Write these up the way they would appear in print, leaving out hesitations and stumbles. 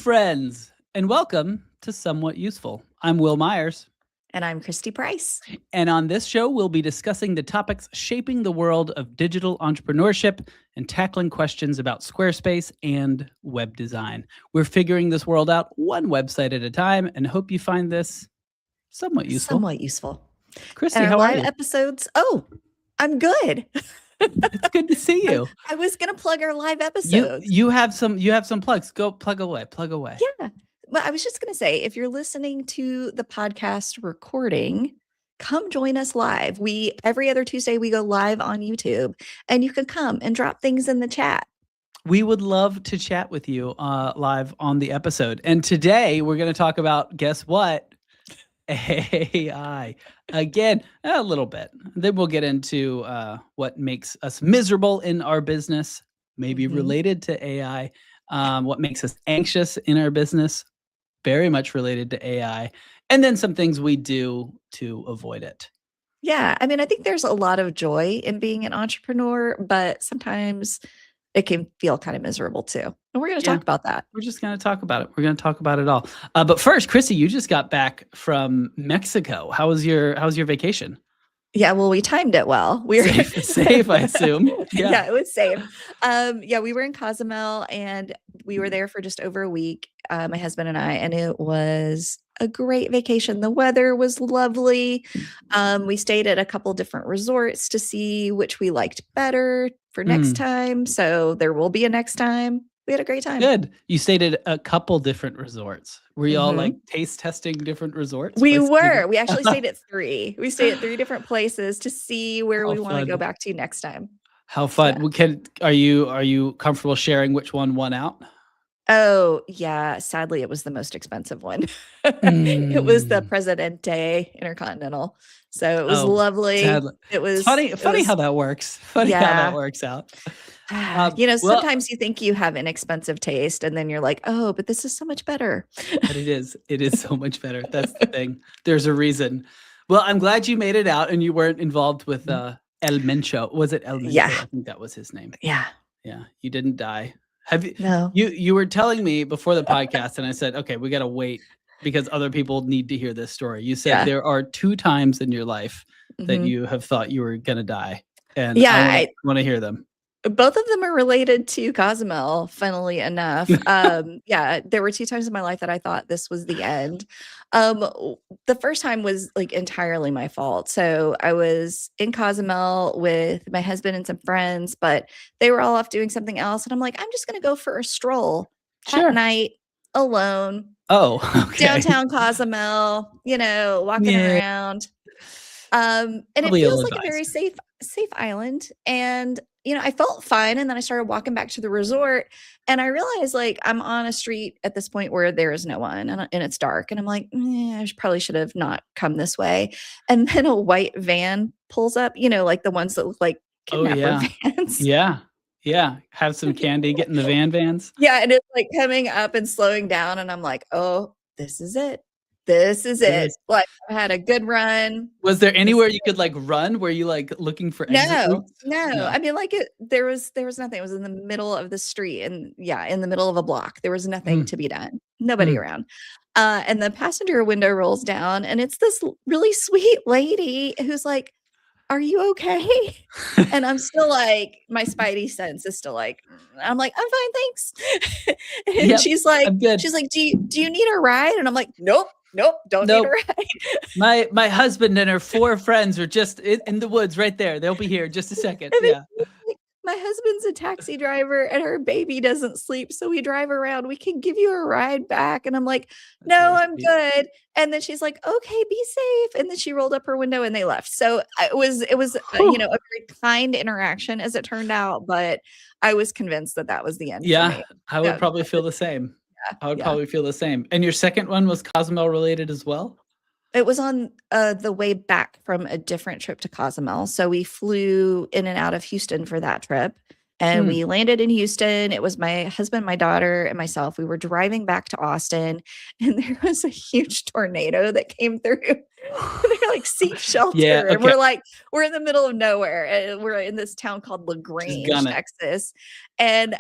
friends, and welcome to Somewhat Useful. I'm Will Myers, And I'm Christy Price. and on this show, we'll be discussing the topics shaping the world of digital entrepreneurship and tackling questions about Squarespace and web design. We're figuring this world out one website at a time, and hope you find this somewhat useful. Somewhat useful. Christy, And our how are live you? episodes. Oh, I'm good. It's good to see you. I was gonna plug our live episodes. You have some plugs. Go plug away. Yeah. Well, I was just gonna say, if you're listening to the podcast recording, come join us live. Every other Tuesday we go live on YouTube, and you can come and drop things in the chat. We would love to chat with you live on the episode. And today we're going to talk about, guess what? AI. Again, a little bit. Then we'll get into what makes us miserable in our business, maybe related to AI, what makes us anxious in our business, very much related to AI, and then some things we do to avoid it. Yeah. I mean, I think there's a lot of joy in being an entrepreneur, but sometimes it can feel kind of miserable too. And we're going to talk about that. We're just going to talk about it. We're going to talk about it all. But first, Chrissy, you just got back from Mexico. How was your vacation? Yeah, well, we timed it well. We were safe, I assume. Yeah, it was safe. We were in Cozumel and we were there for just over a week, my husband and I, and it was a great vacation. The weather was lovely. We stayed at a couple different resorts to see which we liked better for next time. So there will be a next time. We had a great time. Good. You stayed at a couple different resorts. Were you all like taste testing different resorts? We were. We actually stayed at 3. We stayed at 3 different places to see where we want to go back to next time. How fun. Yeah. Are you comfortable sharing which one won out? Oh, yeah. Sadly, it was the most expensive one. It was the Presidente Intercontinental. So it was lovely. Sadly. It was funny how that works. Funny how that works out. Sometimes you think you have inexpensive taste and then you're like, oh, but this is so much better. But it is so much better. That's the thing. There's a reason. Well, I'm glad you made it out and you weren't involved with El Mencho. Was it El Mencho? Yeah. I think that was his name. Yeah. Yeah. You didn't die. Have you? No. You were telling me before the podcast and I said, okay, we got to wait because other people need to hear this story. You said there are 2 times in your life that you have thought you were going to die. And I want to hear them. Both of them are related to Cozumel, funnily enough. There were 2 times in my life that I thought this was the end. The first time was like entirely my fault. So I was in Cozumel with my husband and some friends, but they were all off doing something else. And I'm like, I'm just going to go for a stroll at night alone. Oh, okay. Downtown Cozumel, walking around. And probably it feels like a very safe island. And I felt fine. And then I started walking back to the resort and I realized like I'm on a street at this point where there is no one and it's dark. And I'm like, I probably should have not come this way. And then a white van pulls up, like the ones that look like kidnapper vans. Yeah. Have some candy, get in the vans. Yeah. And it's like coming up and slowing down. And I'm like, oh, this is it. This is it. Like I had a good run. Was there anywhere you could like run? Were you like looking for exit routes? No. I mean, like there was nothing. It was in the middle of the street and in the middle of a block. There was nothing to be done. Nobody around. And the passenger window rolls down and it's this really sweet lady who's like, are you okay? And I'm still like, my spidey sense is still like, I'm like, I'm fine, thanks. And she's like, do you need a ride? And I'm like, nope, don't need a ride. My husband and her 4 friends are just in the woods right there. They'll be here in just a second. Yeah. My husband's a taxi driver and her baby doesn't sleep. So we drive around. We can give you a ride back. And I'm like, no, I'm good. And then she's like, okay, be safe. And then she rolled up her window and they left. So it was a very kind interaction as it turned out. But I was convinced that was the end. Yeah, for me. I would probably feel the same. I would probably feel the same. And your second one was Cozumel related as well? It was on the way back from a different trip to Cozumel. So we flew in and out of Houston for that trip. And we landed in Houston. It was my husband, my daughter, and myself. We were driving back to Austin, and there was a huge tornado that came through. They're like, seek shelter. Yeah, okay. And we're in the middle of nowhere. And we're in this town called LaGrange, Texas. And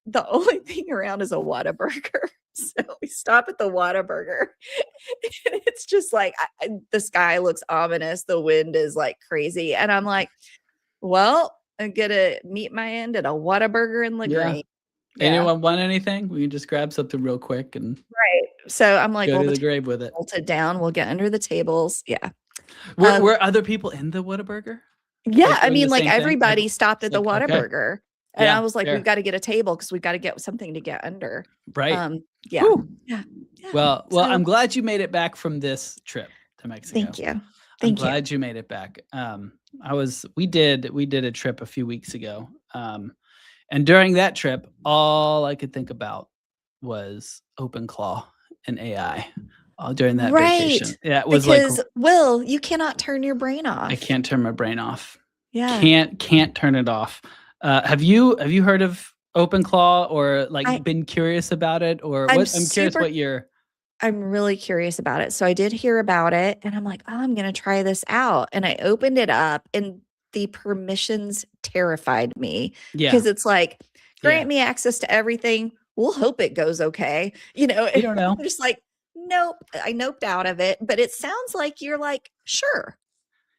the only thing around is a Whataburger. So we stop at the Whataburger, and it's just like the sky looks ominous. The wind is like crazy, and I'm like, "Well, I'm gonna meet my end at a Whataburger in Yeah. Lagrange." Yeah, Anyone want anything? We can just grab something real quick and right. So I'm like, go "Well, to the the table grave with it. bolted down. We'll get under the tables." Yeah. Were Um, were other people in the Whataburger? yeah. Like I doing the mean, like same thing? everybody stopped It's at the like, okay. Whataburger, and I Yeah, was like, "We've fair. got to get a table because we've got to get something to get under." Right. Yeah, Whew. yeah, yeah. Well, So I'm glad you made it back from this trip to Mexico. thank you, I'm thank you. glad you made it back. We did a trip a few weeks ago. And during that trip, all I could think about was OpenClaw and AI. During that vacation. Right, Yeah, it was like because Will, you cannot turn your brain I off. can't turn my brain off. Yeah, Can't turn it off. Have you heard of OpenClaw or like I been curious about it or I'm what? I'm curious super what your I'm really curious about it. So I did hear about it and I'm like, "Oh, I'm gonna try this out." And I opened it up and the permissions terrified me yeah, because it's like, yeah. "Grant me access to everything. We'll hope it goes okay." We don't know. I'm just like, "Nope." I noped out of it, but it sounds like you're like, "Sure."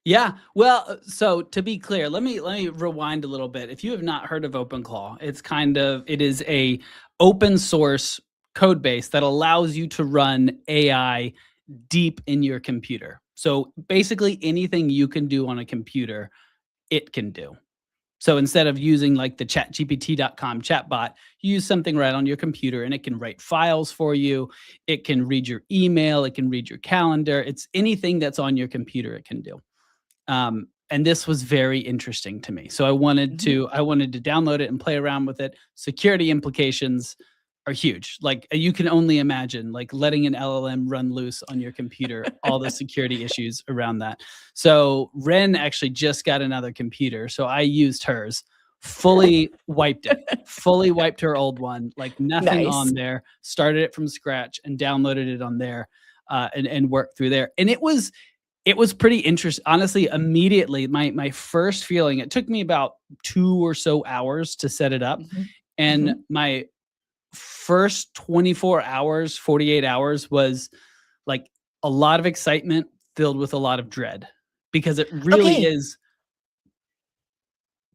Yeah. Well, so to be clear, let me rewind a little bit. If you have not heard of OpenClaw, it is a open source code base that allows you to run AI deep in your computer. So basically anything you can do on a computer, it can do. So instead of using like the chatgpt.com chatbot, you use something right on your computer and it can write files for you. It can read your email, it can read your calendar. It's anything that's on your computer it can do. And this was very interesting to me. So Mhm. I wanted to download it and play around with it. Security implications are huge. Like you can only imagine like letting an LLM run loose on your computer, all the security issues around that. So Ren actually just got another computer. So I used hers, fully wiped her old one, like nothing Nice. on there, started it from scratch and downloaded it on there and worked through there. And it was pretty interesting. Honestly, immediately, my first feeling, it took me about 2 or so hours to set it up. Mhm. And Mhm. my first 24 hours, 48 hours was like a lot of excitement filled with a lot of dread because it really Okay. is.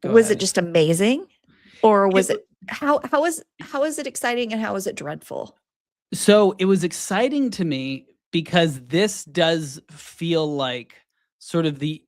Go Was it ahead. just amazing? Or It, was it how is it exciting and how is it dreadful? So it was exciting to me because this does feel like sort of the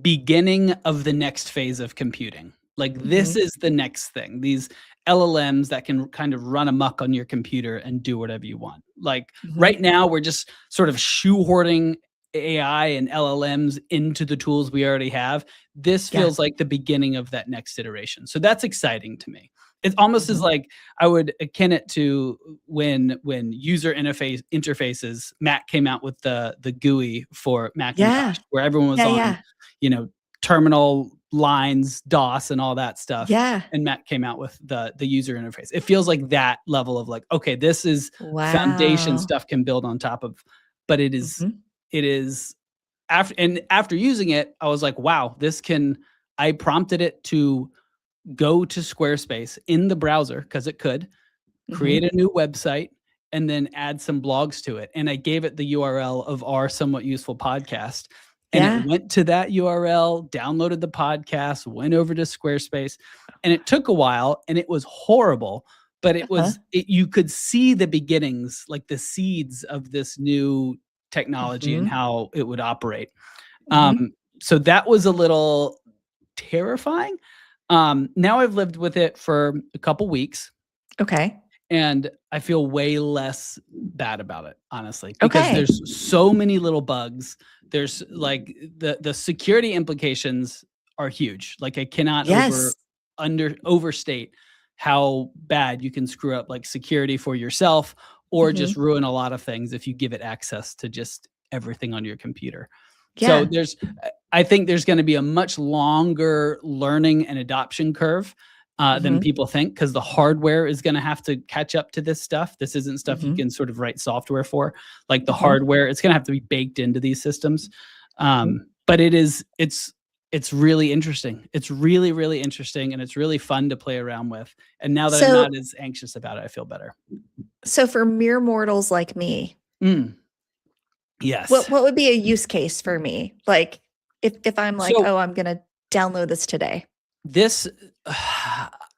beginning of the next phase of computing. Like this Mhm. is the next thing. These LLMs that can kind of run amok on your computer and do whatever you want. Like Mhm. right now, we're just sort of shoehorning AI and LLMs into the tools we already have. This Yeah. feels like the beginning of that next iteration. So that's exciting to me. It almost is Mhm. like I would akin it to when user interfaces, Mac came out with the GUI for Yeah. Macintosh, where everyone was Yeah, on, yeah. terminal lines, DOS, and all that stuff. Yeah. And Mac came out with the user interface. It feels like that level of like, okay, this is foundation Wow. stuff can build on top of, but Mhm. it is after using it, I was like, wow, this can. I prompted it to go to Squarespace in the browser because it could create Mhm. a new website and then add some blogs to it. And I gave it the URL of our somewhat useful podcast. And it Yeah. went to that URL, downloaded the podcast, went over to Squarespace. And it took a while and it was horrible, but Uh-huh. you could see the beginnings, like the seeds of this new technology and Mhm. how it would operate. Mhm. So that was a little terrifying. Now I've lived with it for a couple weeks Okay. and I feel way less bad about it, honestly, because Okay. there's so many little bugs. There's like the security implications are huge. Like I cannot Yes. overstate how bad you can screw up like security for yourself or just Mhm. ruin a lot of things if you give it access to just everything on your computer. So Yeah. I think there's going to be a much longer learning and adoption curve than Mhm. people think because the hardware is going to have to catch up to this stuff. This isn't stuff you Mhm. can sort of write software for. Like the Mhm. hardware, it's going to have to be baked into these systems. Mhm. But it's it's really interesting. It's really, really interesting, and it's really fun to play around with. And now that I'm So not as anxious about it, I feel better. so for mere mortals like me, Mm, yes. what would be a use case for me? Like if I'm like, So "Oh, I'm gonna download this today." this,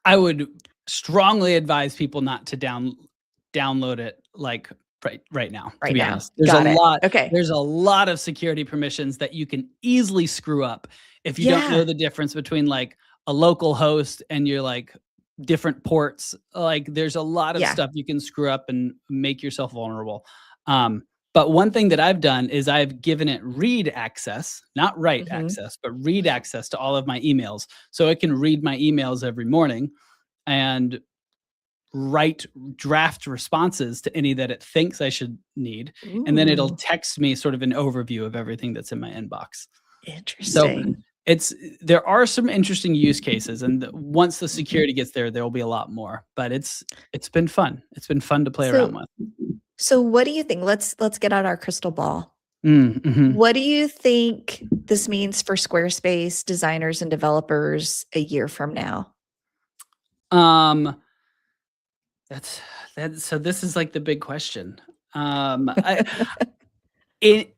I would strongly advise people not to download it like right now, to Right be now. honest. There's a Got it. lot Okay. there's a lot of security permissions that you can easily screw up if you don't know Yeah. the difference between like a local host and your like different ports. Like there's a lot of Yeah. stuff you can screw up and make yourself vulnerable. Um, but one thing that I've done is I've given it read access, not write Mhm. access, but read access to all of my emails. So it can read my emails every morning and write draft responses to any that it thinks I should need. And then it'll Ooh, text me sort of an overview of everything that's in my inbox. So interesting. it's there are some interesting use cases, and once the Mhm. security gets there, there will be a lot more. But it's been fun. It's been fun to play around So with. so what do you think? Let's get out our crystal ball. Mhm. What do you think this means for Squarespace designers and developers a year from now? Um, that's so this is like the big question. I it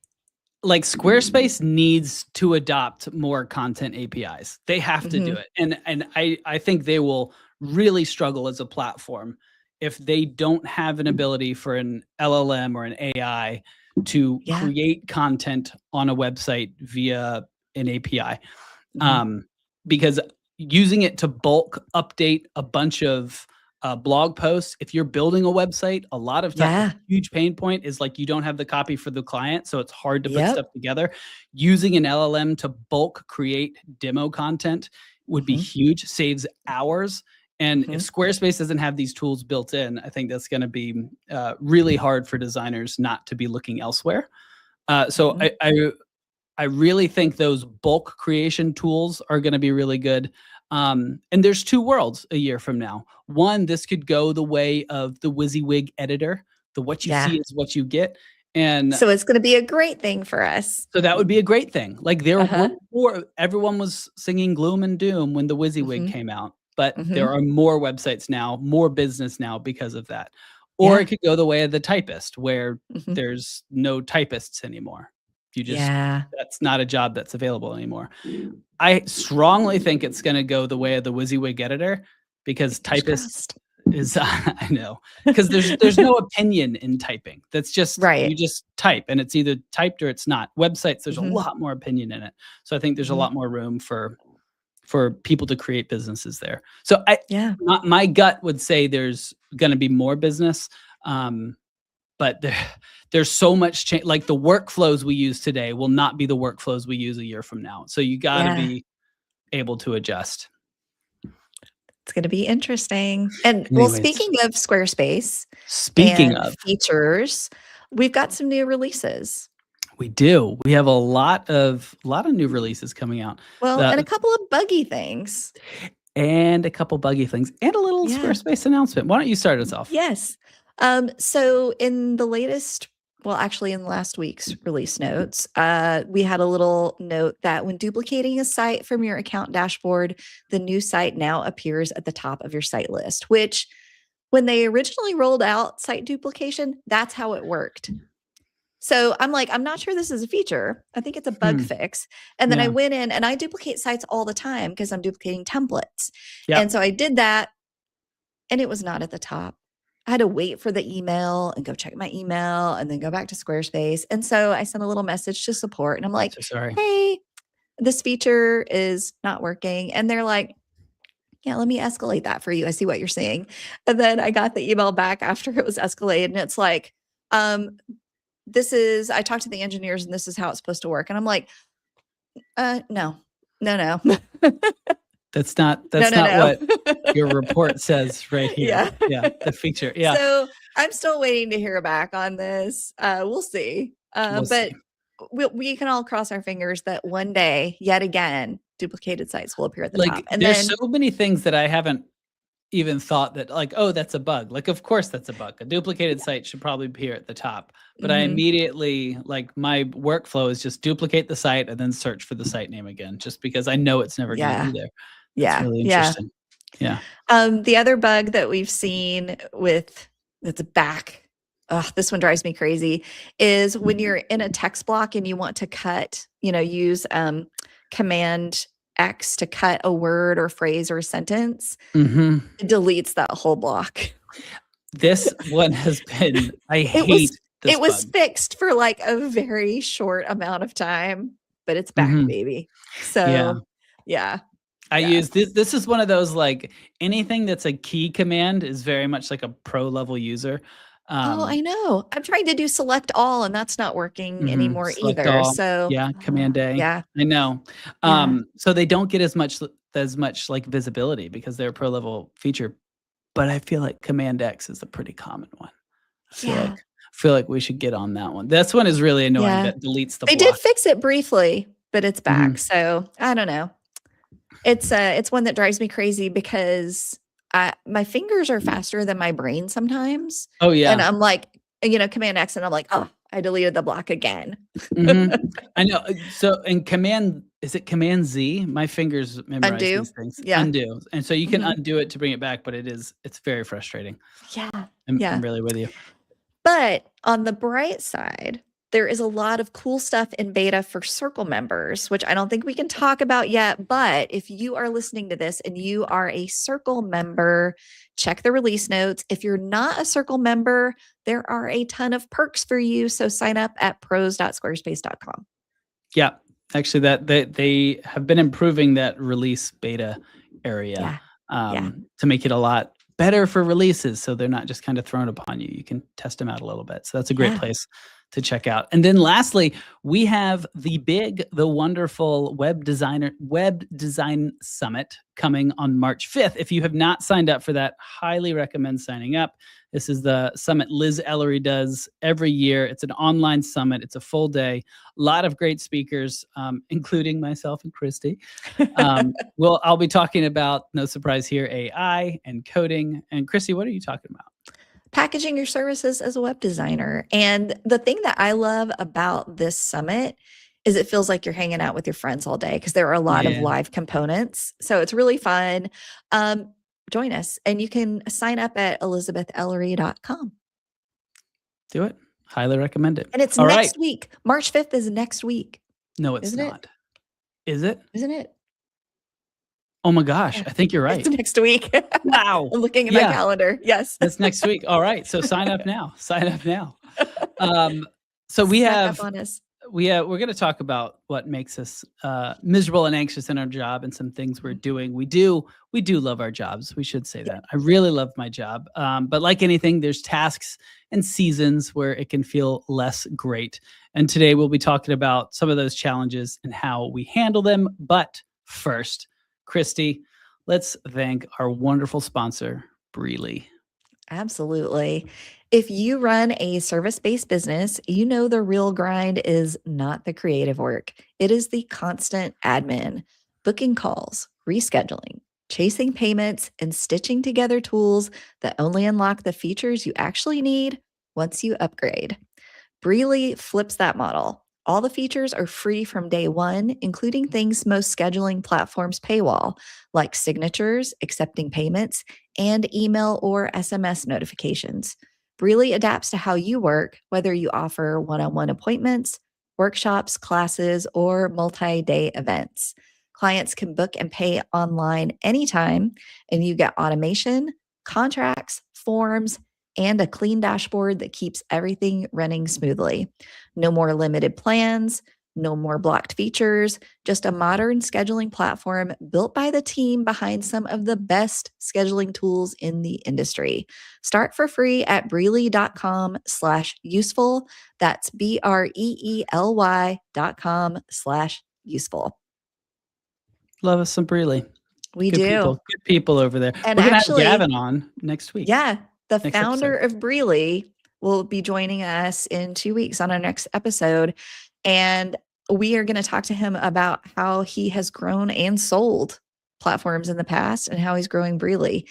like Squarespace needs to adopt more content APIs. They have to do Mhm. it. And I think they will really struggle as a platform if they don't have an ability for an LLM or an AI to Yeah. create content on a website via an API. Mhm. Um, because using it to bulk update a bunch of blog posts, if you're building a website, a lot of time, a Yeah. huge pain point is like you don't have the copy for the client. So it's hard to put stuff Yep. together. Using an LLM to bulk create demo content would be Mhm. huge, saves hours. And if Mhm. Squarespace doesn't have these tools built in, I think that's going to be really hard for designers not to be looking elsewhere. So Mhm. I really think those bulk creation tools are going to be really good. And there's two worlds a year from now. One, this could go the way of the WYSIWYG editor. The what you Yeah. see is what you get. And So it's gonna be a great thing for us. so that would be a great thing. Like there were Uh-huh. more, everyone was singing gloom and doom when the WYSIWYG Mhm. came out, but there Mhm. are more websites now, more business now because of that. Or it Yeah. could go the way of the typist, where Mhm. there's no typists anymore. You just Yeah. that's not a job that's available anymore. I strongly think it's gonna go the way of the WYSIWYG editor because Fingers typist crossed. is I know, because there's no opinion in typing. That's just you Right. just type, and it's either typed or it's not. Websites, there's a Mhm. lot more opinion in it. So I think there's a Mhm. lot more room for people to create businesses there. So I Yeah. my gut would say there's gonna be more business, um, but there's so much change. Like the workflows we use today will not be the workflows we use a year from now. So you got to Yeah. be able to adjust. It's gonna be interesting. And, well, Anyways, speaking of Squarespace speaking and of, features, we've got some new releases. we do. We have a lot of new releases coming out. Well, and a The couple of buggy things. and a couple buggy things and a little Yeah. Squarespace announcement. Why don't you start us off? Yes. So in the latest, well, actually in last week's release notes, we had a little note that when duplicating a site from your account dashboard, the new site now appears at the top of your site list, which when they originally rolled out site duplication, that's how it worked. So I'm like, I'm not sure this is a feature. I think it's a bug Hmm, fix. And then I yeah. went in and I duplicate sites all the time because I'm duplicating templates. And Yep. so I did that and it was not at the top. I had to wait for the email and go check my email and then go back to Squarespace. And so I sent a little message to support and I'm like, So sorry. hey, this feature is not working. And they're like, yeah, let me escalate that for you. I see what you're saying. And then I got the email back after it was escalated and it's like, um, I talked to the engineers and this is how it's supposed to work. And I'm like, no, no, no, no, That's no, not no. what your report says right here. Yeah. Yeah, the feature. Yeah, So I'm still waiting to hear back on this. We'll see. we'll see. But we can all cross our fingers that one day, yet again, duplicated sites will appear at the top. Like, And there's so then, many things that I haven't even thought that like, oh, that's a bug. Like, of course that's a bug. A duplicated site should probably appear at the top. But I Mhm. immediately, like, my workflow is just duplicate the site and then search for the site name again, just because I know it's never going to Yeah. be there. That's Yeah. really Yeah. interesting. Yeah. The other bug that we've seen with that's back, this one drives me crazy, is when you're in a text block and you want to cut, use Command X to cut a word or phrase or sentence, Hmm. it deletes that whole block. This one has been, I It was hate this it was bug. fixed for like a very short amount of time, but it's back, Hmm. baby. Yeah. So, yeah. I Yeah. use this. This is one of those, like, anything that's a key command is very much like a pro level user. Oh, Um, I know. I'm trying to do select all, and that's not working anymore Select either. all. So, Yeah, Command A. yeah, I know. yeah, So they don't get as much like visibility because they're a pro level feature. But I feel like Command X is a pretty common one. I feel like yeah, we should get on that one. This one is really annoying yeah. that deletes the They did block. fix it briefly, but it's back. Mhm. So I don't know. It's one that drives me crazy because my fingers are faster than my brain sometimes, Oh and yeah. I'm like, Command X, and I'm like, oh, I deleted the block again. Mhm. I know. So in Command, is it Command Z? My fingers memorize Undo. these things. Yeah. Undo, and so you can Mhm. undo it to bring it back, but it's very frustrating. Yeah. I'm Yeah. really with you. But on the bright side, there is a lot of cool stuff in beta for Circle members, which I don't think we can talk about yet. But if you are listening to this and you are a Circle member, check the release notes. If you're not a Circle member, there are a ton of perks for you. So sign up at pros.squarespace.com. Yeah, actually, that they have been improving that release beta area, Yeah. Yeah. to make it a lot better for releases, so they're not just kind of thrown upon you. You can test them out a little bit. So that's a great Yeah. place to check out. And then lastly, we have the wonderful web design summit coming on March 5th. If you have not signed up for that, highly recommend signing up. This is the summit Liz Ellery does every year. It's an online summit. It's a full day. A lot of great speakers, including myself and Christy. I'll be talking about, no surprise here, AI and coding. And Christy, what are you talking about? Packaging your services as a web designer. And the thing that I love about this summit is it feels like you're hanging out with your friends all day because there are a lot of Yeah, live components. So it's really fun. Join us, and you can sign up at ElizabethEllery.com. do it. Highly recommend it. And it's All right. next week. March 5th is next week, No, it's isn't it? not. Is it? Isn't it? Oh my gosh, Yeah, I think you're it's right. next week. Wow. I'm looking at my Yeah, calendar. Yes. that's next week. All right. So sign up now. Sign up now. So Snuck up on us. we're going to talk about what makes us miserable and anxious in our job and some things we're doing. We do love our jobs. We should say that. I really love my job. But like anything, there's tasks and seasons where it can feel less great. And today we'll be talking about some of those challenges and how we handle them. But first, Christy, let's thank our wonderful sponsor, Breely. Absolutely. If you run a service based business, you know the real grind is not the creative work, it is the constant admin, booking calls, rescheduling, chasing payments, and stitching together tools that only unlock the features you actually need once you upgrade. Breely flips that model. All the features are free from day one, including things most scheduling platforms paywall, like signatures, accepting payments, and email or SMS notifications. Breely adapts to how you work, whether you offer one on one appointments, workshops, classes, or multi day events. Clients can book and pay online anytime, and you get automation, contracts, forms, and a clean dashboard that keeps everything running smoothly. No more limited plans, no more blocked features, just a modern scheduling platform built by the team behind some of the best scheduling tools in the industry. Start for free at breely.com/useful. That's BREELY.com/useful. Love us some Breely. We Good do. people. Good people over there. And We're going to have actually, Gavin on next week. yeah, the Next founder episode. of Breely will be joining us in 2 weeks on our next episode. And we are going to talk to him about how he has grown and sold platforms in the past and how he's growing Breely.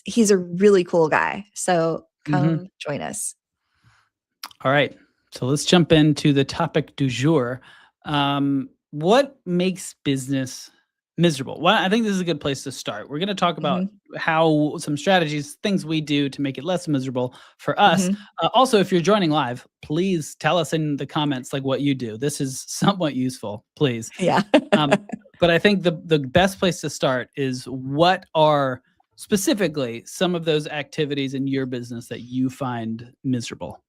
He's a really cool guy. So come join us. All right. So let's jump into the topic du jour. What makes business miserable? Well, I think this is a good place to start. We're going to talk about how some strategies, things we do to make it less miserable for us. Also, if you're joining live, please tell us in the comments like what you do. This is somewhat useful, please. Yeah. But I think the best place to start is what are specifically some of those activities in your business that you find miserable?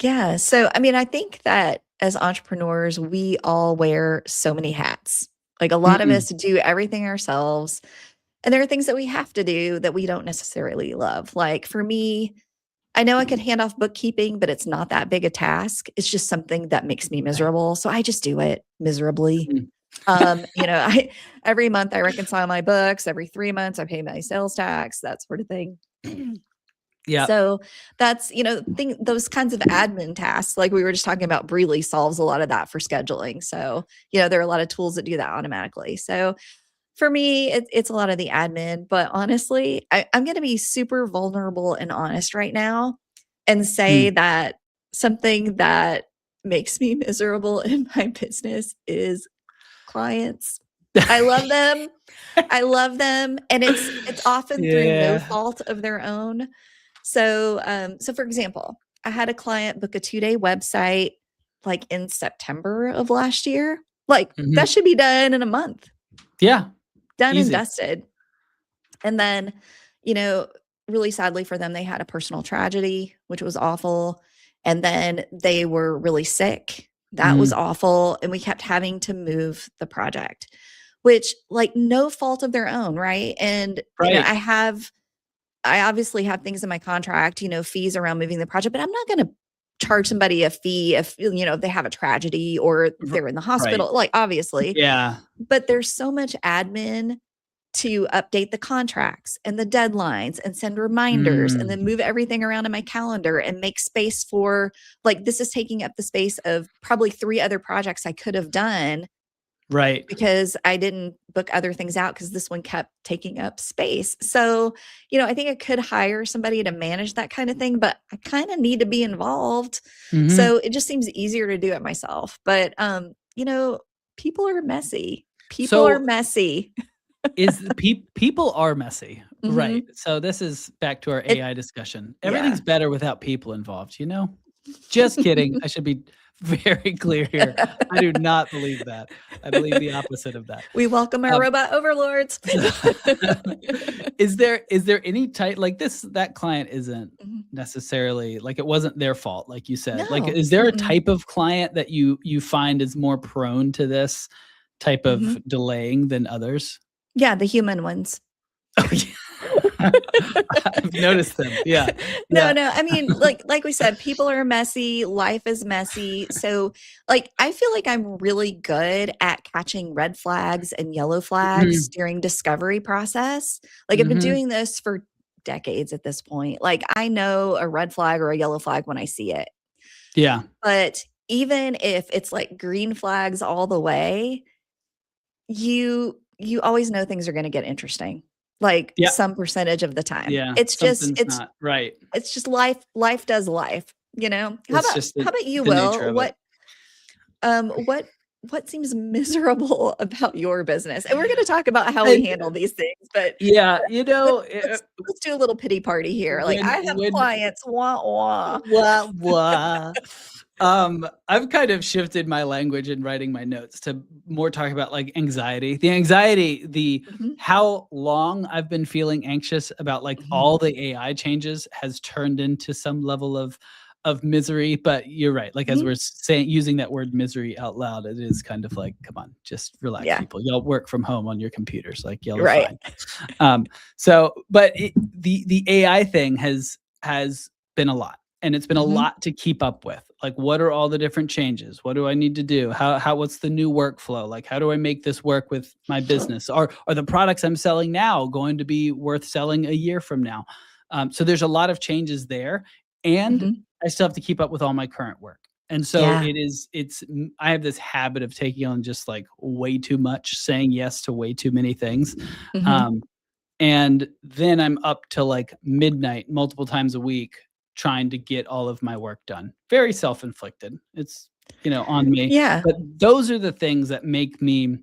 Yeah. So, I mean, I think that as entrepreneurs, we all wear so many hats. Like a lot of us do everything ourselves. And there are things that we have to do that we don't necessarily love. Like for me, I know I could hand off bookkeeping, but it's not that big a task. It's just something that makes me miserable. So I just do it miserably. Every month I reconcile my books. Every 3 months I pay my sales tax, that sort of thing. Yeah. So that's, those kinds of admin tasks, like we were just talking about, Breely solves a lot of that for scheduling. So, there are a lot of tools that do that automatically. So for me, it's a lot of the admin, but honestly, I'm going to be super vulnerable and honest right now and say that something that makes me miserable in my business is clients. I love them. I love them. And it's often through no fault of their own. So for example, I had a client book a 2-day website like in September of last year. Like that should be done in a month. Yeah. Done and dusted. And then, really sadly for them, they had a personal tragedy, which was awful. And then they were really sick. That was awful. And we kept having to move the project, which like no fault of their own. Right. And I obviously have things in my contract, fees around moving the project, but I'm not going to charge somebody a fee if they have a tragedy or they're in the hospital, like obviously. Yeah. But there's so much admin to update the contracts and the deadlines and send reminders and then move everything around in my calendar and make space for, like, this is taking up the space of probably 3 other projects I could have done. Right. Because I didn't book other things out because this one kept taking up space. So, I think I could hire somebody to manage that kind of thing, but I kind of need to be involved. So it just seems easier to do it myself. But, people are messy. People are messy. People are messy. Right. So this is back to our AI discussion. Everything's better without people involved, Just kidding. I should be very clear here. I do not believe that. I believe the opposite of that. We welcome our robot overlords. Is there any type like this? That client isn't necessarily like it wasn't their fault, like you said. No. Like, is there a type of client that you find is more prone to this type of delaying than others? Yeah, the human ones. Oh, yeah. I've noticed them. Yeah. No. I mean, like we said, people are messy. Life is messy. So like, I feel like I'm really good at catching red flags and yellow flags during discovery process. Like I've been doing this for decades at this point. Like I know a red flag or a yellow flag when I see it. Yeah. But even if it's like green flags all the way, you always know things are going to get interesting. Like some percentage of the time. Yeah. It's not right. It's just life does life, How about you, Will? What seems miserable about your business? And we're going to talk about how we handle these things, but let's do a little pity party here. Like I have clients, wah wah. I've kind of shifted my language in writing my notes to more talk about like anxiety. The anxiety, how long I've been feeling anxious about like all the AI changes has turned into some level of misery. But you're right. Like as we're using that word misery out loud, it is kind of like, come on, just relax, people. Y'all work from home on your computers, like y'all are fine. But the AI thing has been a lot. And it's been a lot to keep up with. Like, what are all the different changes? What do I need to do? What's the new workflow? Like, how do I make this work with my business? Are the products I'm selling now going to be worth selling a year from now? So there's a lot of changes there. And I still have to keep up with all my current work. And so Yeah. I have this habit of taking on just like way too much, saying yes to way too many things. Mhm. Um, and then I'm up to like midnight multiple times a week trying to get all of my work done. Very self-inflicted. It's, on me. Yeah. But those are the things that make me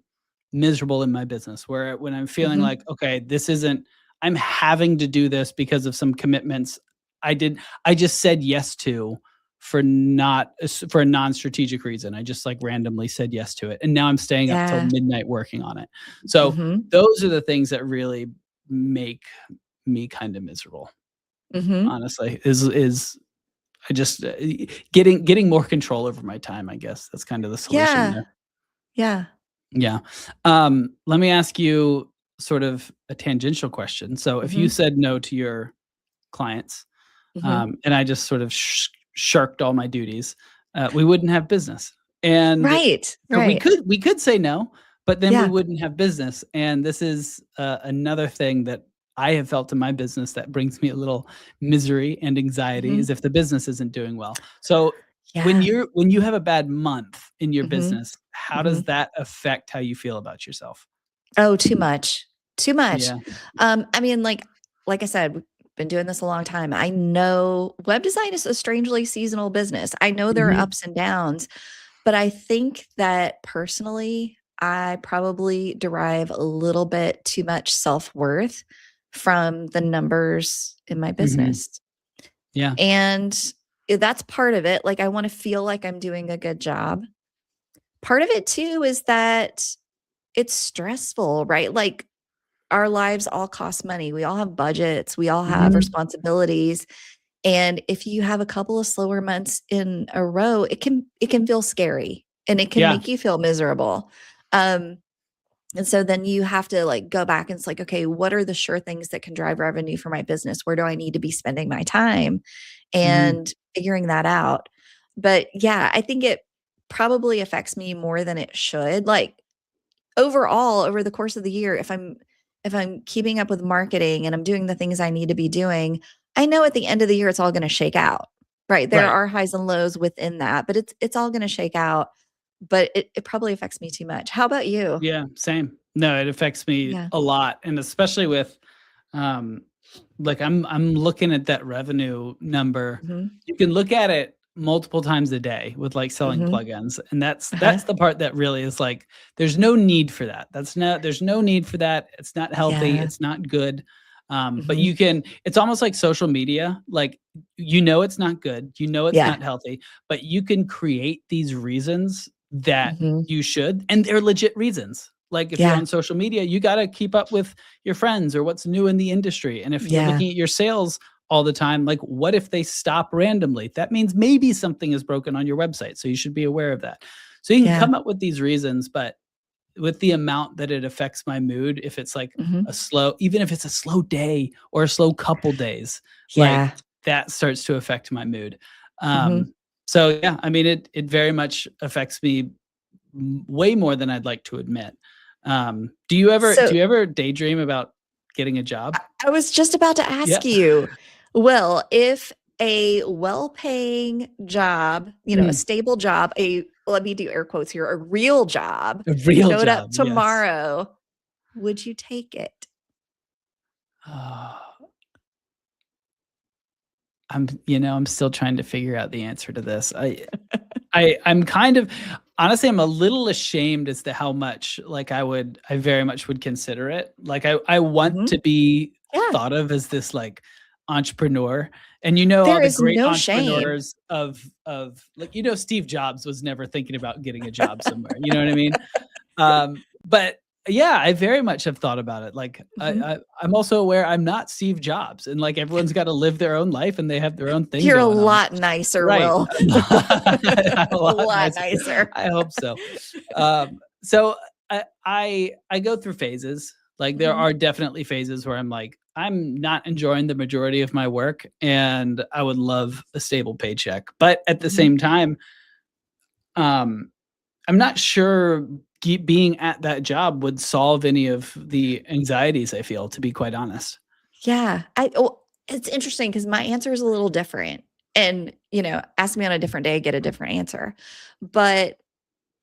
miserable in my business, where when I'm feeling Mhm. like, okay, I'm having to do this because of some commitments I just said yes to for a non-strategic reason. I just like randomly said yes to it. And now I'm staying up till Yeah. midnight working on it. So Mhm. those are the things that really make me kind of miserable, Mhm. honestly, is I just getting more control over my time, I guess. That's kind of the solution Yeah. there. Yeah. Yeah. Let me ask you sort of a tangential question. So if you Mhm. said no to your clients, Mhm. and I just sort of shirked all my duties, we wouldn't have business. And Right. so we Right. could say no, but then we Yeah. wouldn't have business. And this is another thing that I have felt in my business that brings me a little misery and anxiety is Mhm. if the business isn't doing well. So Yeah. when you have a bad month in your Mhm. business, how does Mhm. that affect how you feel about yourself? Oh, too much. Too much. Yeah. I mean, like I said, we've been doing this a long time. I know web design is a strangely seasonal business. I know there are Mhm. ups and downs, but I think that personally, I probably derive a little bit too much self-worth from the numbers in my Mhm. business. Yeah. And that's part of it. Like I want to feel like I'm doing a good job. Part of it too is that it's stressful, right? Like our lives all cost money. We all have budgets, we all have Mhm. responsibilities. And if you have a couple of slower months in a row, it can feel scary and it can Yeah. make you feel miserable. Um, and so then you have to like go back and it's like, okay, what are the sure things that can drive revenue for my business? Where do I need to be spending my time? Mhm. And figuring that out. But yeah, I think it probably affects me more than it should. Like overall, over the course of the year, if I'm keeping up with marketing and I'm doing the things I need to be doing, I know at the end of the year it's all gonna shake out, right? There Right. are highs and lows within that, but it's all gonna shake out, but it probably affects me too much. How about you? Yeah, same. No, it affects me Yeah. a lot, and especially with, um, like, I'm looking at that revenue number. Mhm. You can look at it multiple times a day with, like, selling Mhm. plugins, and that's Uh-huh. the part that really is like, there's no need for that. There's no need for that. It's not healthy. Yeah. It's not good. But Mhm. it's almost like social media. Like, it's not good. It's Yeah. not healthy, but you can create these reasons that Mhm. you should, and they're legit reasons. Like if you're Yeah. on social media, you got to keep up with your friends or what's new in the industry. And if you're Yeah. looking at your sales all the time, like what if they stop randomly? That means maybe something is broken on your website. So you should be aware of that. So you can Yeah. come up with these reasons, but with the amount that it affects my mood, if it's like Mhm. even if it's a slow day or a slow couple days, like Yeah. that starts to affect my mood. Mhm. So yeah, I mean, it very much affects me way more than I'd like to admit. Do So you ever daydream about getting a job? I was just about to Yeah. ask you, well, if a well-paying job, a Mm, stable job, let me do air quotes here, a real job a real showed up job, yes. tomorrow, would you take it? I'm still trying to figure out the answer to this. I'm kind of honestly, I'm a little ashamed as to how much like I very much would consider it. Like I want Mhm. to be Yeah. thought of as this like entrepreneur. And There all the is great no shame. entrepreneurs of like, Steve Jobs was never thinking about getting a job somewhere. You know what I mean? But yeah, I very much have thought about it. Like Mhm. I'm also aware I'm not Steve Jobs and like everyone's got to live their own life and they have their own thing You're a going on. lot nicer, Right. Will. I'm a A lot lot nicer. nicer. I hope so. So I go through phases. Like there Mhm. are definitely phases where I'm like, I'm not enjoying the majority of my work and I would love a stable paycheck. But at the Mhm. same time, um, I'm not sure being at that job would solve any of the anxieties I feel, to be quite honest. Yeah. It's interesting because my answer is a little different. and, ask me on a different day, get a different answer. But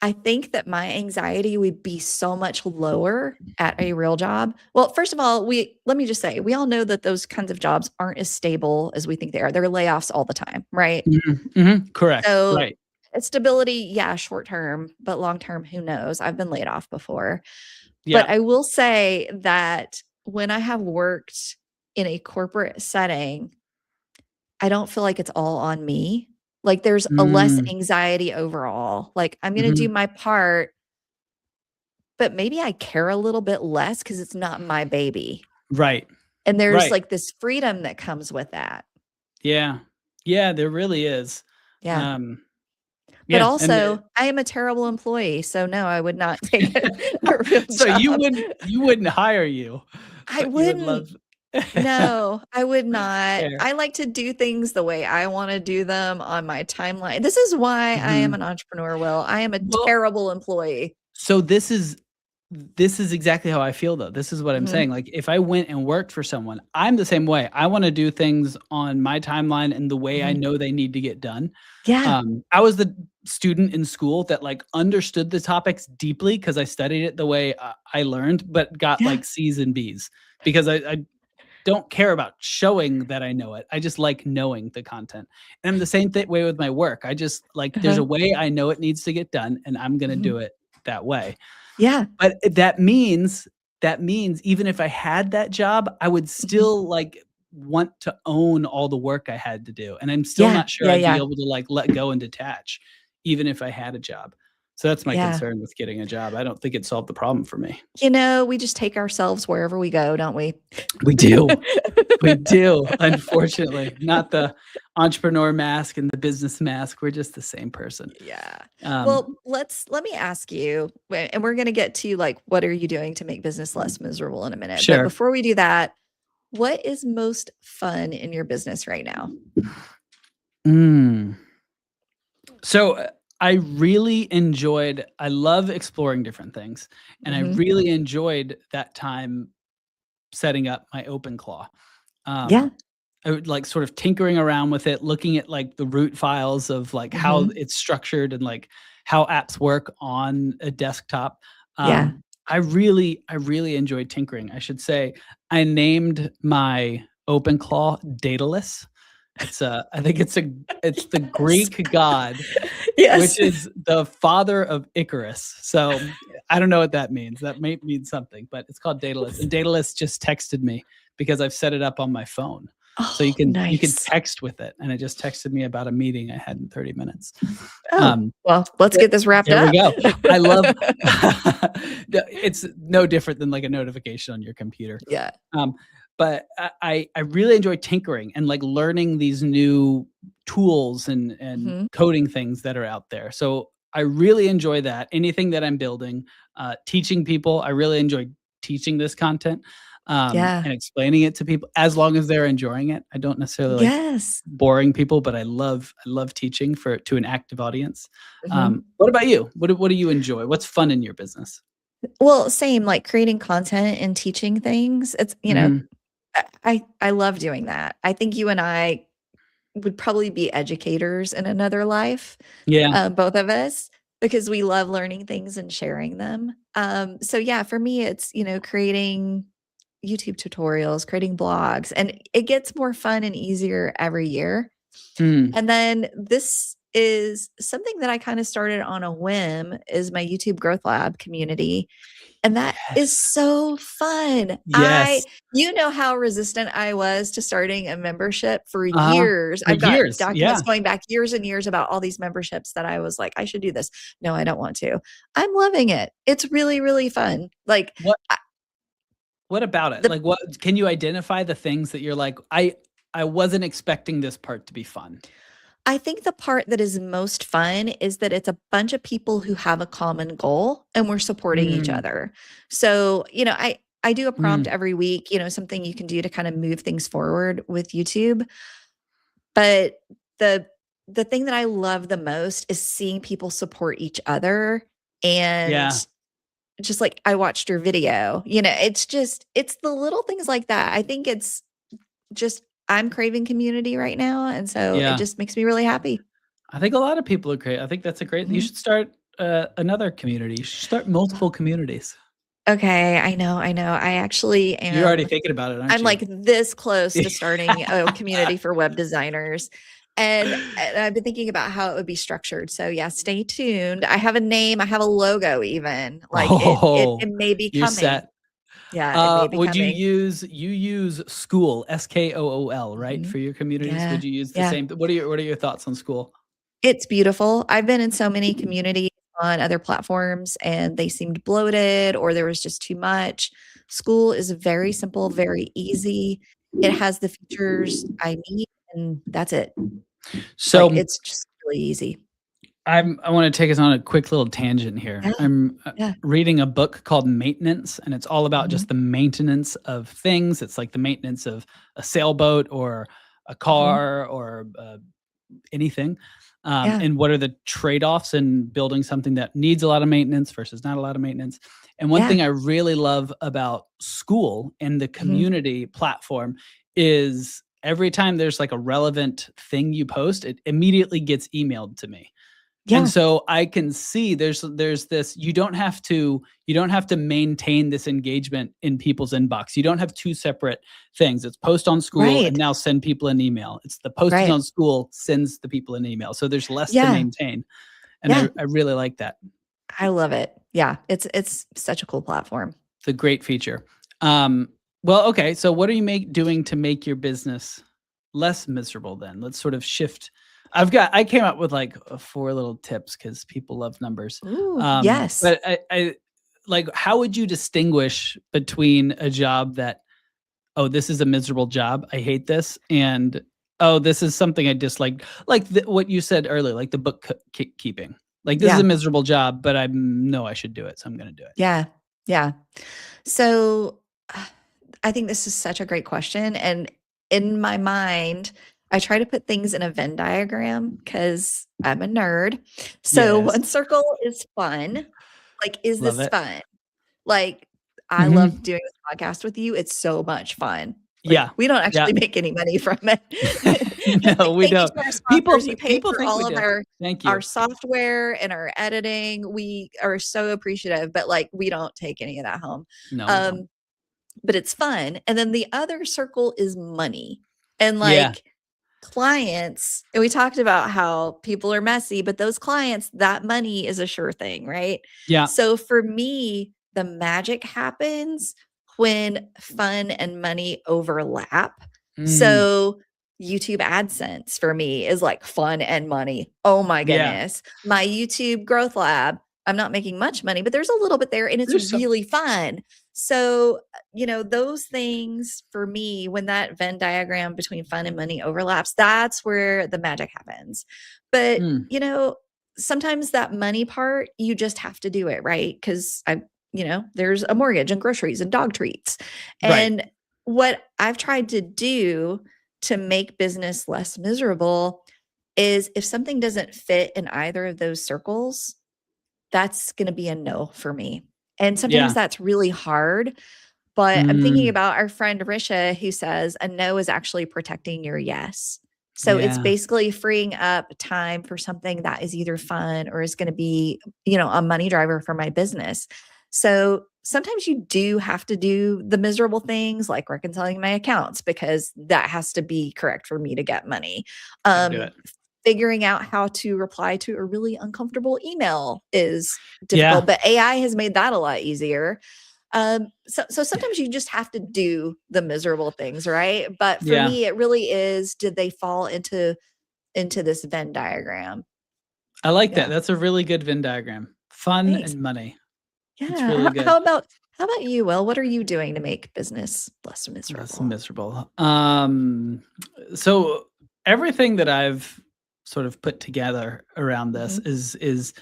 I think that my anxiety would be so much lower at a real job. Well, first of all, let me just say, we all know that those kinds of jobs aren't as stable as we think they are. There are layoffs all the time, right? Correct. So, Right. stability, yeah, short term, but long term, who knows? I've been laid off before. But Yeah. I will say that when I have worked in a corporate setting, I don't feel like it's all on me. Like, there's a less Mm, anxiety overall. Like, I'm gonna do mhm. my part, but maybe I care a little bit less because it's not my baby. Right. And there's, Right. like, this freedom that comes with that. Yeah. Yeah, there really is. Yeah. Um, But yeah, and also, I am a terrible employee, so no, I would not take a real so you job. wouldn't hire you, I but you would wouldn't. love No, I would not. Fair. I like to do things the way I wanna do them on my timeline. This is why I am Mhm. an entrepreneur, Will. I am a Well, terrible employee. so this is exactly how I feel though. This is what I'm Mhm. saying. Like if I went and worked for someone, I'm the same way. I want to do things on my timeline and the way I Mhm. know they need to get done. Yeah. I was the student in school that like understood the topics deeply because I studied it the way I learned, but got Yeah. like C's and B's because I don't care about showing that I know it. I just like knowing the content. And I'm the same way with my work. I just like there's Uh-huh. a way I know it needs to get done and I'm going to Mhm. do it that way. Yeah. But that means even if I had that job, I would Mhm. still, like, want to own all the work I had to do, and I'm still Yeah. not sure Yeah, I'd be yeah. able to, like, let go and detach even if I had a job. So that's my Yeah. concern with getting a job. I don't think it solved the problem for me. We just take ourselves wherever we go, don't we? We do. We do, unfortunately. Not the entrepreneur mask and the business mask. We're just the same person. Yeah. Um, Well, let me ask you, and we're gonna get to, like, what are you doing to make business less miserable in a minute. But sure. before we do that, what is most fun in your business right now? Mm. So, I love exploring different things, and I Mhm. really enjoyed that time setting up my OpenClaw. Yeah. Um, I would like sort of tinkering around with it, looking at like the root files of like how Mhm. it's structured and like how apps work on a desktop. Yeah. I really enjoyed tinkering. I should say I named my OpenClaw Daedalus. I think it's the Yes. Greek god which Yes. is the father of Icarus. So, I don't know what that means. That may mean something, but it's called Daedalus, and Daedalus just texted me because I've set it up on my phone. So you Oh, can nice. text with it, and it just texted me about a meeting I had in 30 minutes. Oh, Um, well, let's th get this wrapped there we up. go. I love it's no different than, like, a notification on your computer. Yeah. Um, but I really enjoy tinkering and, like, learning these new tools and Mhm. coding things that are out there. So, I really enjoy that. Anything that I'm building, teaching people, I really enjoy teaching this content, Yeah. and explaining it to people as long as they're enjoying it. I don't necessarily like Yes. boring people, but I love teaching to an active audience. Mhm. What about you? What do you enjoy? What's fun in your business? Well, same, like, creating content and teaching things. Mhm. I love doing that. I think you and I would probably be educators in another life, Yeah. both of us, because we love learning things and sharing them. So yeah, for me, it's, creating YouTube tutorials, creating blogs, and it gets more fun and easier every year. Mm. And then this is something that I kind of started on a whim is my YouTube Growth Lab community. And that is Yes. so fun. Yes. You know how resistant I was to starting a membership for Uh-huh. years. For I've got years. documents Yeah. going back years and years about all these memberships that I was like, I should do this. No, I don't want to. I'm loving it. It's really, really fun. Like, What what about it? the Like, what can you identify the things that you're like, I wasn't expecting this part to be fun. I think the part that is most fun is that it's a bunch of people who have a common goal and we're supporting each Mm. other. So, I do a prompt Mm. every week, something you can do to kind of move things forward with YouTube. But the the thing that I love the most is seeing people support each other and Yeah. just like I watched your video. It's the little things like that. I think it's just I'm craving community right now, and so it Yeah. just makes me really happy. I think a lot of people are great. I think that's a great you Mhm. should start, another community. You should start multiple communities. Okay, I know, I know. I actually You're already am thinking about it, aren't I'm you? like this close to starting a community for web designers. And I've been thinking about how it would be structured. So yeah, stay tuned. I have a name, I have a logo even. Like it Oh, may be you're coming. set. Yeah, it may be Would coming. you use Skool, Skool, right, Mhm. for your communities? Yeah. Would you use the Yeah. same what are your thoughts on Skool? It's beautiful. I've been in so many communities on other platforms and they seemed bloated or there was just too much. School is very simple, very easy. It has the features I need and that's it. Like So, it's just really easy. I wanna take us on a quick little tangent here. Yeah. I'm, Yeah. reading a book called Maintenance, and it's all about Mhm. just the maintenance of things. It's like the maintenance of a sailboat or a Mhm. car or, anything, Yeah. and what are the trade-offs in building something that needs a lot of maintenance versus not a lot of maintenance. And one Yeah. thing I really love about School and the Mhm. community platform is every time there's like a relevant thing you post, it immediately gets emailed to me. And Yeah. so I can see there's this you don't have to maintain this engagement in people's inbox. You don't have two separate things. It's post on School and Right. now send people an email. It's the posted Right. on School sends the people an email. So there's less to Yeah. maintain. And I Yeah. I really like that. I love it. Yeah. It's such a cool platform. It's a great feature. Well, okay. So what are you doing to make your business less miserable then? Let's sort of shift. I came up with like four little tips because people love numbers. Ooh, yes. But I like how would you distinguish between a job that, oh, this is a miserable job, I hate this, and oh, this is something I dislike, like what you said earlier, like the book keeping. Like this is a Yeah. miserable job, but I know I should do it, so I'm going to do it. Yeah. Yeah. So I think this is such a great question. And in my mind, I try to put things in a Venn diagram because I'm a nerd. So Yes, one circle is fun. Like, is love this it. fun? Like, I love Mhm. doing this podcast with you. It's so much fun. Like, Yeah. we don't Yeah. actually make any money from it. No, Like, we thank you don't. to our People sponsors. You th pay people for think we all of do. Thank our you. software and our editing. We are so appreciative, but like we don't take any of that home. No, we don't. Um, but it's fun. And then the other circle is money. And Yeah. like clients, and we talked about how people are messy, but those clients, that money is a sure thing, right? Yeah. So for me, the magic happens when fun and money overlap. Mm. So YouTube AdSense for me is like fun and money. Oh my Yeah. goodness. My YouTube Growth Lab, I'm not making much money, but there's a little bit there and it's There's some really fun. So, those things for me, when that Venn diagram between fun and money overlaps, that's where the magic happens. But, mm, sometimes that money part, you just have to do it, right? Because there's a mortgage and groceries and dog treats. right. And what I've tried to do to make business less miserable is if something doesn't fit in either of those circles, that's gonna be a no for me. And sometimes Yeah. that's really hard, but I'm thinking Mm. about our friend Risha who says a no is actually protecting your yes. So it's Yeah. basically freeing up time for something that is either fun or is gonna be, a money driver for my business. So sometimes you do have to do the miserable things like reconciling my accounts because that has to be correct for me to get money. Gotta do Um, it. Figuring out how to reply to a really uncomfortable email is difficult, Yeah. but AI has made that a lot easier. So sometimes you just have to do the miserable things, right? But for Yeah. me, it really is, did they fall into this Venn diagram? I like that. Yeah. That's a really good Venn diagram. Fun Thanks. and money. It's Yeah. really good. How about you, Will? What are you doing to make business less That's miserable? miserable. So everything that I've sort of put together around this Mhm, is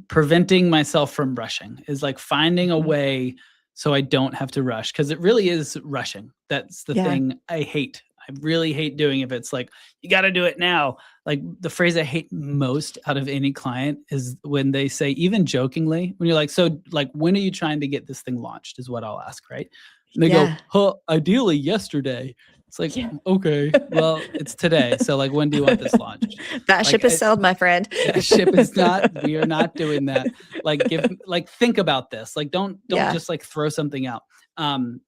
preventing myself from rushing, is like finding a mhm. way so I don't have to rush because it really is rushing. That's the Yeah. thing I hate. I really hate doing if it's like you got to do it now. Like the phrase I hate most out of any client is when they say, even jokingly, when you're like, so like when are you trying to get this thing launched is what I'll ask, right? And they go, Yeah. huh, ideally yesterday. It's like, Yeah. okay, well, it's today. So like, when do you want this launched? That Like, ship has sailed, my friend. that ship is not, we are not doing that. Like, think about this. Like, don't Yeah. just like throw something out.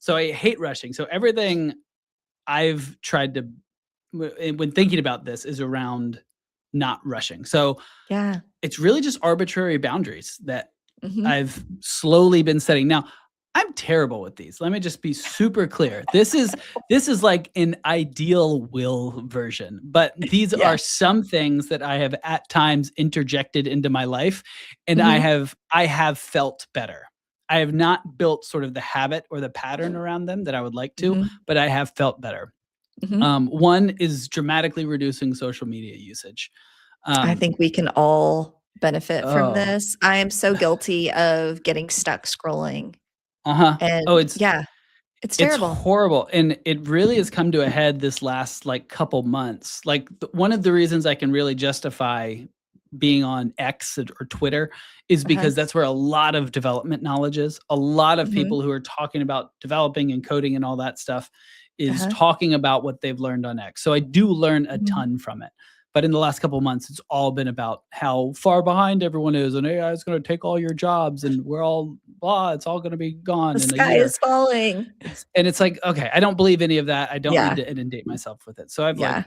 So I hate rushing. So everything I've tried to, when thinking about this, is around not rushing. So Yeah. it's really just arbitrary boundaries that Mhm. I've slowly been setting. Now, I'm terrible with these. Let me just be super clear. This is like an ideal will version, but these Yeah. are some things that I have at times interjected into my life, and I Mhm. have I have felt better. I have not built sort of the habit or the pattern around them that I would like to, Mhm. but I have felt better. Mhm. One is dramatically reducing social media usage. I Um, think we can all benefit from oh, this. I am so guilty of getting stuck scrolling, uh-huh. Oh, and yeah, it's it's terrible. horrible, and it really has come to a head this last, like, couple months. Like, one of the reasons I can really justify being on X or Twitter is Uh-huh. because that's where a lot of development knowledge is. A lot of Mhm. people who are talking about developing and coding and all that stuff is Uh-huh. talking about what they've learned on X. So I do learn a Mhm. ton from it. But in the last couple months, it's all been about how far behind everyone is, and AI is gonna take all your jobs, and we're all blah, it's all gonna be The gone in a sky year. is falling. It's like, okay, I don't believe any of that. I don't need Yeah. to inundate myself with it. So I've like Yeah.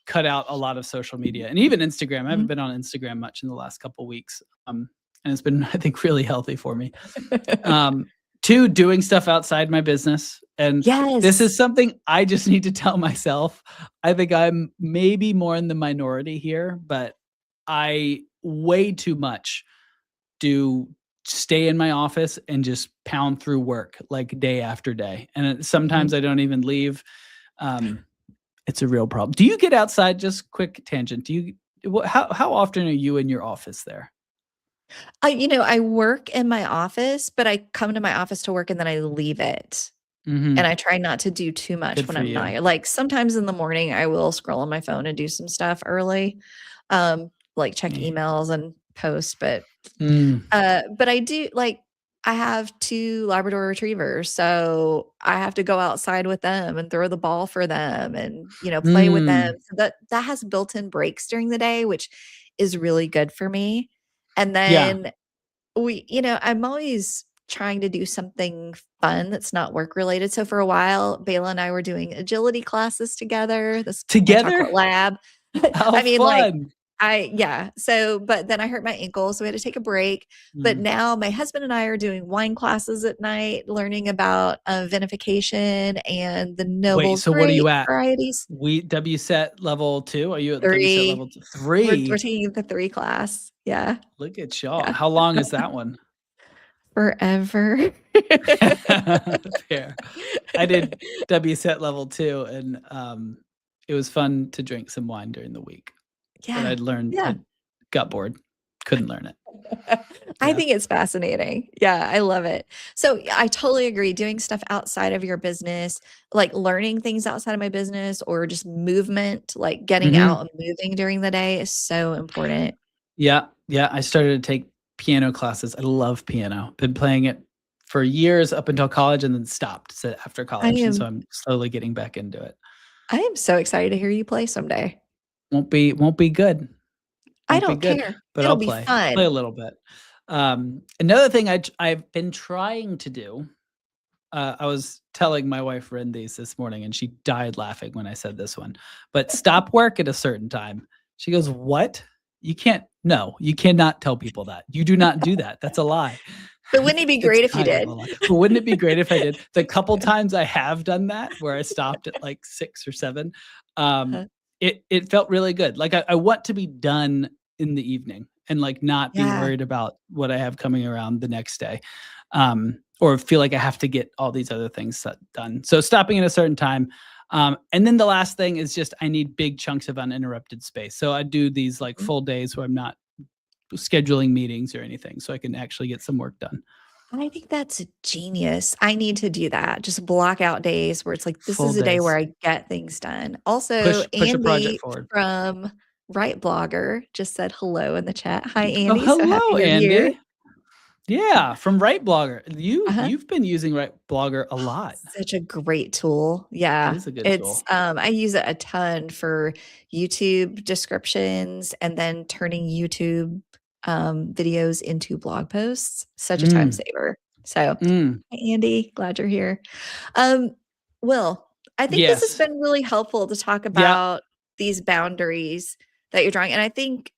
cut out a lot of social media and even Instagram. I haven't Mhm. been on Instagram much in the last couple weeks. And it's been, I think, really healthy for me. Um, Two, doing stuff outside my business. And this Yes. is something I just need to tell myself. I think I'm maybe more in the minority here, but I way too much do stay in my office and just pound through work like day after day. And Mhm. sometimes I don't even leave. Um, it's a real problem. Do you get outside? Just quick tangent. Do you? How often are you in your office there? I work in my office, but I come to my office to work and then I leave it. And Hmm. I try not to do too much Good when for I'm not you. here. Like, sometimes in the morning, I will scroll on my phone and do some stuff early, like check Yeah. emails and post, Mm. but I do like I have 2 Labrador retrievers, so I have to go outside with them and throw the ball for them and, play with them. Mm. So that has built-in breaks during the day, which is really good for me. And Yeah. then I'm always trying to do something fun that's not work related. So for a while, Bayla and I were doing agility classes together, my chocolate Together? lab. How I mean, like, fun. yeah. So, but then I hurt my ankle, so we had to take a break. But Mm. now my husband and I are doing wine classes at night, learning about vinification and the Wait. Noble's So what are you grape at? varieties. We WSET level 2? Are you at WSET level 3. We're 3? taking the 3 class. Yeah. Look at y'all. Yeah. How long is that one? Forever. Fair. I did WSET level 2, and it was fun to drink some wine during the week. But Yeah. Yeah. I got bored, couldn't learn it. I Yeah. think it's fascinating. Yeah, I love it. So, yeah, I totally agree. Doing stuff outside of your business, like learning things outside of my business or just movement, like getting Mhm. out and moving during the day is so important. Yeah, yeah, I started to take piano classes. I love piano. Been playing it for years up until college and then stopped after I college, and so am I'm slowly getting back into it. I am so excited to hear you play someday. Won't be good. I Won't be don't good, care. but It'll I'll be play a fun. little bit. Another thing I've been trying to do, I was telling my wife Rendies this morning, and she died laughing when I said this one, but stop work at a certain time. She goes, "What? You can't no, you cannot tell people that. You do not do that. That's a lie." But wouldn't it be It's great if you kind of did? a lie, but wouldn't it be great if I did? The couple times I have done that, where I stopped at, like, 6 or 7, um, Uh-huh. it felt really good. Like, I want to be done in the evening and, like, not be Yeah. worried about what I have coming around the next day, or feel like I have to get all these other things done. So stopping at a certain time, and then the last thing is just I need big chunks of uninterrupted space. So I do these, like, Mhm. full days where I'm not scheduling meetings or anything, so I can actually get some work done. I think that's a genius. I need to do that. Just block out days where it's like, this Full is a day days. where I get things done. Also, Push a project Andy forward. from Right Blogger just said hello in the chat. Hi, Oh, Andy. So happy hello, you're here. Andy. Yeah, from Right Blogger. Uh-huh. You've been using Right Blogger a lot. Such a great tool. It Yeah. is a good It's tool. I use it a ton for YouTube descriptions and then turning YouTube videos into blog posts. Such a time Mm, saver. So, mm. hi Andy, glad you're here. Um, Will, I think this has Yes. been really helpful to talk Yeah. about these boundaries that you're drawing. And I think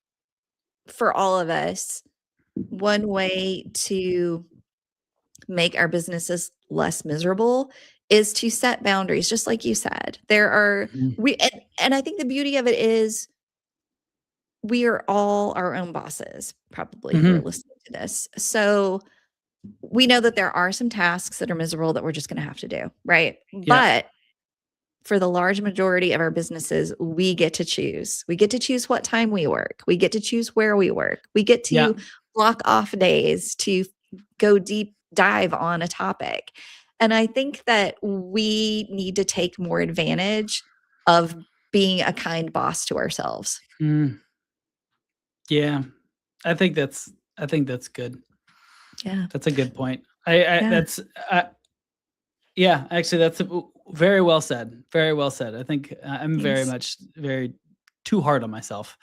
for all of us, one way to make our businesses less miserable is to set boundaries, just like you said. There are Mhm. we and I think the beauty of it is we are all our own bosses, probably, who are Mhm. listening to this. So we know that there are some tasks that are miserable that we're just going to have to do, right? Yeah. But for the large majority of our businesses, we get to choose. We get to choose what time we work. We get to choose where we work. We get Yeah. to block off days to go deep dive on a topic. And I think that we need to take more advantage of being a kind boss to ourselves. Mm. Yeah. I think that's good. Yeah. That's a good point. I Yeah. that's yeah, actually that's very well said. Very well said. I think I'm very Thanks. much very too hard on myself.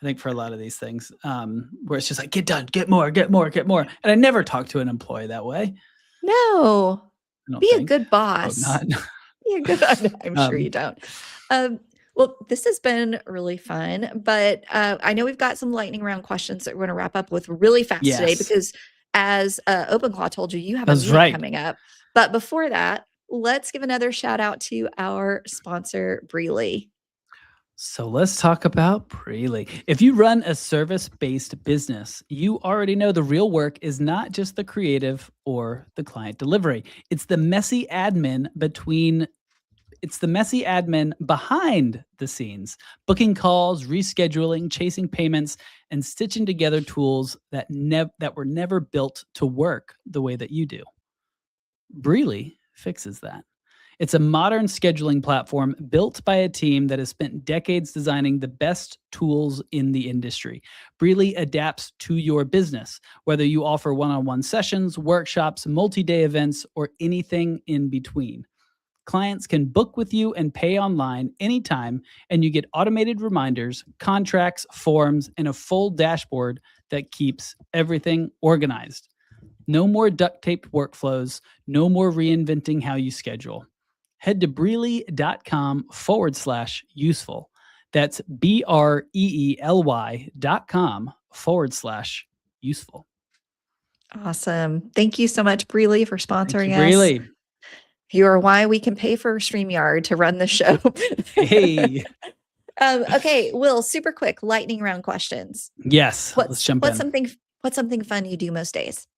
I think for a lot of these things, where it's just like get done, get more, get more, get more. And I never talk to an employee that way. No. I don't Be a think. good I hope boss. not. Be a good I'm sure you um, don't. Um, well, this has been really fun, but I know we've got some lightning round questions that we're going to wrap up with really fast today yes, because, as OpenClaw told you, you have a that's meeting right. coming up. But before that, let's give another shout out to our sponsor, Breely. So let's talk about Preely. If you run a service-based business, you already know the real work is not just the creative or the client delivery. It's the messy admin between it's the messy admin behind the scenes, booking calls, rescheduling, chasing payments, and stitching together tools that were never built to work the way that you do. Breely fixes that. It's a modern scheduling platform built by a team that has spent decades designing the best tools in the industry. Breely adapts to your business, whether you offer one on one sessions, workshops, multi day events, or anything in between. Clients can book with you and pay online anytime, and you get automated reminders, contracts, forms, and a full dashboard that keeps everything organized. No more duct taped workflows, no more reinventing how you schedule. Head to breely.com/useful. That's BREELY.com/useful. Awesome. Thank you so much, Breely, for Thank you, sponsoring us. Breely. You are why we can pay for StreamYard to run the show. Hey. Okay, Will, super quick lightning round questions. Yes, let's What's jump what's in. something what's something fun you do most days?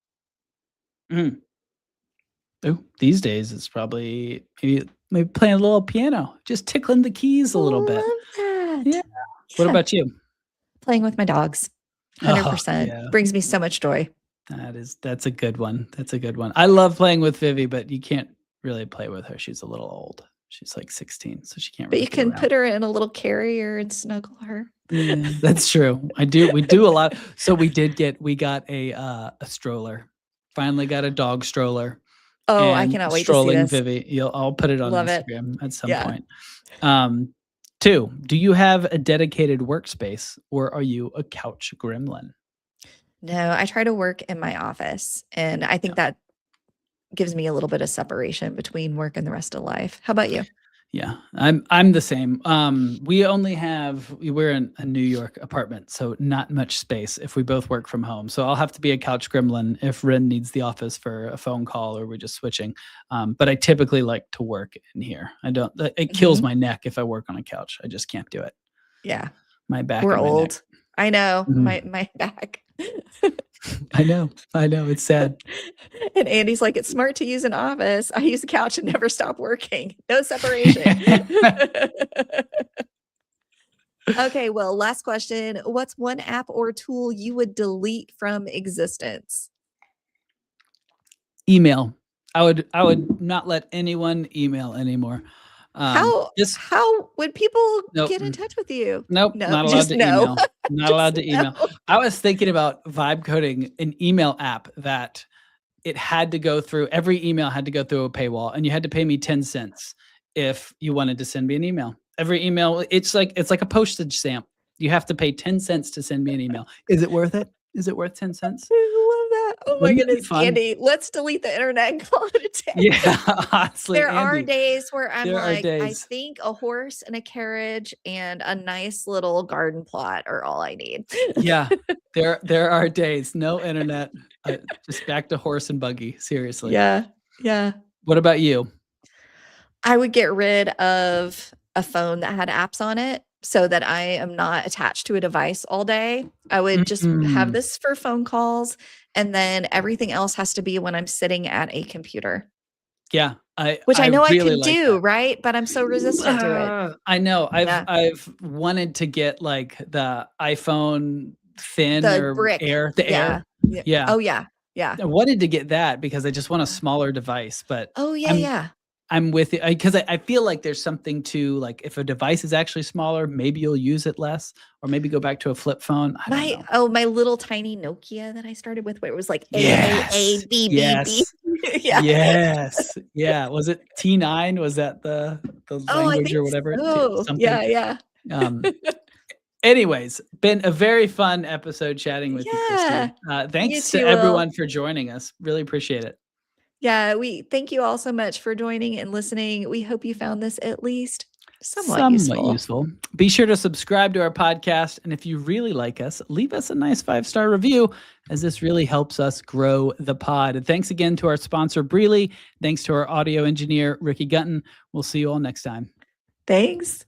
Mm. Ooh, these days it's probably maybe playing a little piano, just tickling the keys a little bit. Love Yeah. that. What Yeah, about you? playing with my dogs. Oh, 100% yeah. brings me so much joy. That's a good one. That's a good one. I love playing with Vivi, but you can't really play with her. She's a little old. She's like 16, so she can't But really you get can around. put her in a little carrier and snuggle her. Yeah, that's true. We do a lot. So we got a stroller. Finally got a dog stroller Oh, I and cannot wait to see strolling this. Vivi. I'll put it on Love it. Instagram at some Yeah. point. Um, 2, do you have a dedicated workspace or are you a couch gremlin? No, I try to work in my office, and I think that gives me a little bit of separation between work and the rest of life. How about you? Yeah, I'm the same. We're in a New York apartment, so not much space if we both work from home. So I'll have to be a couch gremlin if Ren needs the office for a phone call or we're just switching. But I typically like to work in here. I don't. It kills Mhm. my neck if I work on a couch. I just can't do it. Yeah, My back we're and my neck. old. I know, Mhm. my back. I know. I know. It's sad. And Andy's like, "It's smart to use an office. I use the couch and never stop working. No separation." Okay, well, last question. What's one app or tool you would delete from existence? Email. I would not let anyone email anymore. How Just how when people Nope. get in touch with you? Nope. No, Not allowed just to no. email. Not allowed to Just email. no. I was thinking about vibe coding an email app that it had to go through every email had to go through a paywall, and you had to pay me 10 cents if you wanted to send me an email. Every email, it's like a postage stamp. You have to pay 10 cents to send me an email. Is it worth it? Is it worth 10 cents? I love that. Oh my Wouldn't it be goodness, fun? Andy, let's delete the internet and call it a day. Yeah, honestly, There are Andy, days where I'm there are like, I days. think a horse and a carriage and a nice little garden plot are all I need. Yeah, there are days. No internet. Just back to horse and buggy. Seriously. Yeah. Yeah. What about you? I would get rid of a phone that had apps on it so that I am not attached to a device all day. I would just have Mm, this for phone calls, and then everything else has to be when I'm sitting at a computer, yeah, which I I know I really can like do, that. right? But I'm so resistant to it. I know. Yeah. I've wanted to get like the iPhone thin The or brick. Air, the Yeah. Air. Yeah. Yeah, Oh, yeah. Yeah. I wanted to get that because I just want a smaller device. But Oh, yeah, I'm yeah. I'm with you because I feel like there's something to like if a device is actually smaller, maybe you'll use it less, or maybe go back to a flip phone. I don't know. My little tiny Nokia that I started with where it was like A, Yes, B, B, B. yes, Yeah. yes, yeah. Was it T9? Was that the Oh, I language think or whatever? so. Something. Yeah, yeah. Um, Anyways, been a very fun episode chatting with you, Yeah. Christy. You Thanks to too, Will. everyone for joining us. Really appreciate it. Yeah, we thank you all so much for joining and listening. We hope you found this at least somewhat Somewhat useful. useful. Be sure to subscribe to our podcast. And if you really like us, leave us a nice 5-star review, as this really helps us grow the pod. And thanks again to our sponsor, Breely. Thanks to our audio engineer, Ricky Gutton. We'll see you all next time. Thanks.